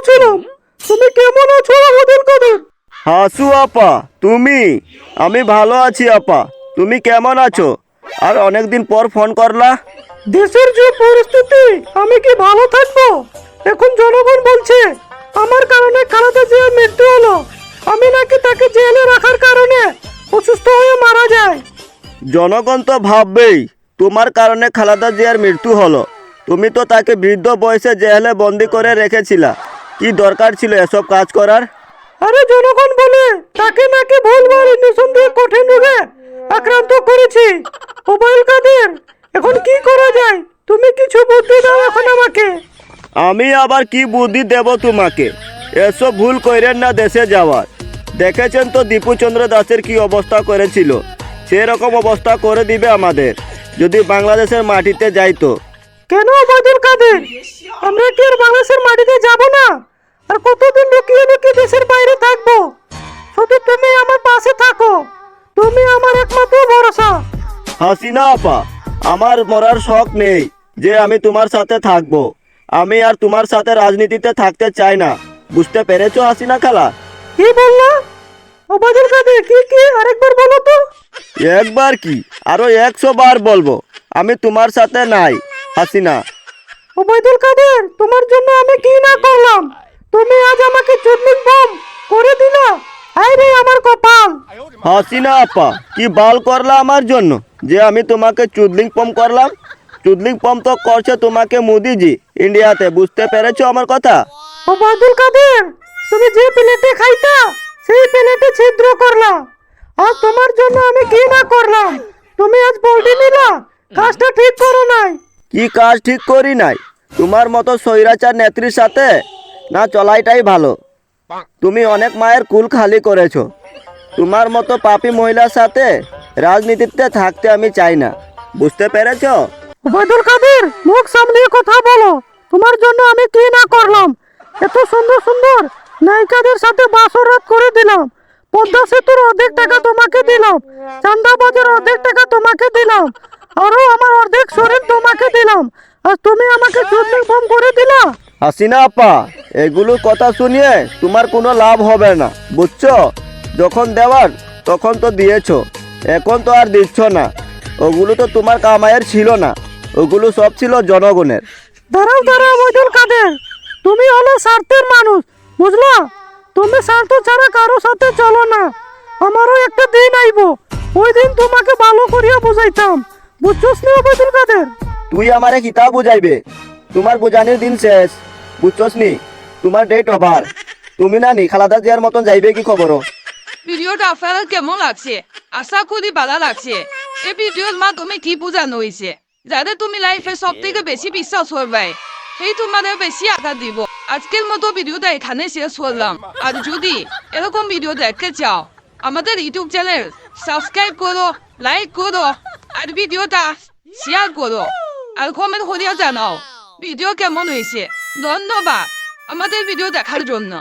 বলছিলাম। তুমি কেমন আছো ওবায়দুল কাদের? হাসু আপা, তুমি? আমি ভালো আছি আপা। তুমি কেমন আছো? আর অনেকদিন পর ফোন করলা। দেশের যে পরিস্থিতি, আমি কি ভালো থাকবো? এখন জনগণ বলছে আমার কারণে খালেদা জিয়ার মৃত্যু হলো। আমি নাকি তাকে জেলে রাখার কারণে অসুস্থ হয়ে মারা যায়। জনগণ তো ভাববেই তোমার কারণে খালেদা জিয়ার মৃত্যু হলো। তুমি তো তাকে বৃদ্ধ বয়সে জেলে বন্দি করে রেখেছিলা। কি দরকার ছিল এসব কাজ করার? আরে জনগণ বলে তাকে নাকি ভুলভাল ইঞ্জেকশন দিয়ে কঠিন রোগে আক্রান্ত করেছি। ওবায়দুল কাদের, এখন কি করা যায়? তুমি কিছু বুদ্ধি দাও এখন আমাকে। আমি আবার কি বুদ্ধি দেব তোমাকে? এসব ভুল কইরেন না দেশে যাওয়ার। দেখেছেন তো দীপুচন্দ্র দাসের কি অবস্থা করেছিল। সেরকম অবস্থা করে দিবে আমাদের যদি বাংলাদেশের মাটিতে যাইতো। কেন ওবায়দুল কাদের? আমরা কি আর বাংলাদেশের মাটিতে যাব না? আর কতদিন লুকিয়ে লুকিয়ে দেশের বাইরে থাকবো? শুধু তুমি আমার পাশে থাকো। তুমি আমার একমাত্র ভরসা। হাসিনা আপা, আমার মরার শখ নেই যে আমি তোমার সাথে থাকবো। আমি আর তোমার সাথে রাজনীতিতে থাকতে চাই না। বুঝতে পেরেছো হাসিনা খালা? কি বললা ওবায়দুল কাদের? কি আরেকবার বলো তো। একবার কি, আরো 100 বার বলবো, আমি তোমার সাথে নাই হাসিনা। ওবায়দুল কাদের, তোমার জন্য আমি কি না করলাম? তুমি আজ আমাকে চুদলিং বম করে দিলা। আরে আমার কপাল। হাসিনা আপা, কি বাল করলা আমার জন্য যে আমি তোমাকে চুদলিং পম করলাম? চুদলিং পম তো করছে তোমাকে মোদিজি ইন্ডিয়াতে। বুঝতে পেরেছো আমার কথা? ওবায়দুল কাদের, তুমি যে প্লেটে খাইতা সেই প্লেটে ছিদ্র করলা। আর তোমার জন্য আমি কি না করলাম? তুমি আজ বলতে নিলা, কাজটা ঠিক করো নাই। কি কাজ ঠিক করি নাই? তোমার মতো স্বৈরাচার নেত্রীর সাথে না চলাইটাই ভালো। তুমি অনেক মায়ের কুল খালি করেছো। তোমার মতো পাপী মহিলার সাথে রাজনীতিতে থাকতে আমি চাই না। বুঝতে পেরেছো? ওবায়দুল কাদের, মুখ সামলিয়ে কথা বলো। তোমার জন্য আমি কি না করলাম? এত সুন্দর সুন্দর নায়িকাদের সাথে বাসর রাত করে দিলাম। পদ্মা সেতুর অর্ধেক টাকা তোমাকে দিলাম। চান্দাবাজের অর্ধেক টাকা তোমাকে দিলাম। আরো আমার অর্ধেক শরীর তোমাকে দিলাম। আর তুমি আমাকে চুদলিং বম করে দিলা। হাসিনা আপা, এগুলো কথা শুনিয়ে তোমার কোনো লাভ হবে না, বুঝছো? যখন দেওয়ার তখন তো দিয়েছো, এখন তো আর দিচ্ছ না। ওগুলো তো তোমার কামাইয়ের ছিল না, ওগুলো সব ছিল জনগণের। দাঁড়াও ওবায়দুল কাদের, তুমি হলো স্বার্থের মানুষ, বুঝলা? তুমি স্বার্থ ছাড়া কারো সাথে চলো না। আমারও একটা দিন আইবো, ওই দিন তোমাকে ভালো করিয়া বুঝাইতাম। বুঝছস নি ওবায়দুল কাদের? তুই আমারে কিতাব বুঝাইবে? তোমার বোঝানোর দিন শেষ, বুঝছস নি? তোমার ডেট ওভার। তুমি না নি খালেদা জিয়ার মতন যাইবে কি খবর? ভিডিওটা আপনার কেমন লাগছে? আশা করি ভালো লাগছে। এই ভিডিওর মাধ্যমে কি বোঝানো হয়েছে? যাতে তুমি লাইফে সব থেকে বেশি বিশ্বাস করবে, সেই তোমাদের বেশি আঘাত দিব। আজকের মতো ভিডিওটা এখানে শেষ করলাম। আর যদি এরকম ভিডিও দেখতে চাও, আমাদের ইউটিউব চ্যানেল সাবস্ক্রাইব করো, লাইক করো, আর ভিডিওটা শেয়ার করো, আর কমেন্ট করে জানাও ভিডিও কেমন হয়েছে। ধন্যবাদ আমাদের ভিডিও দেখার জন্য।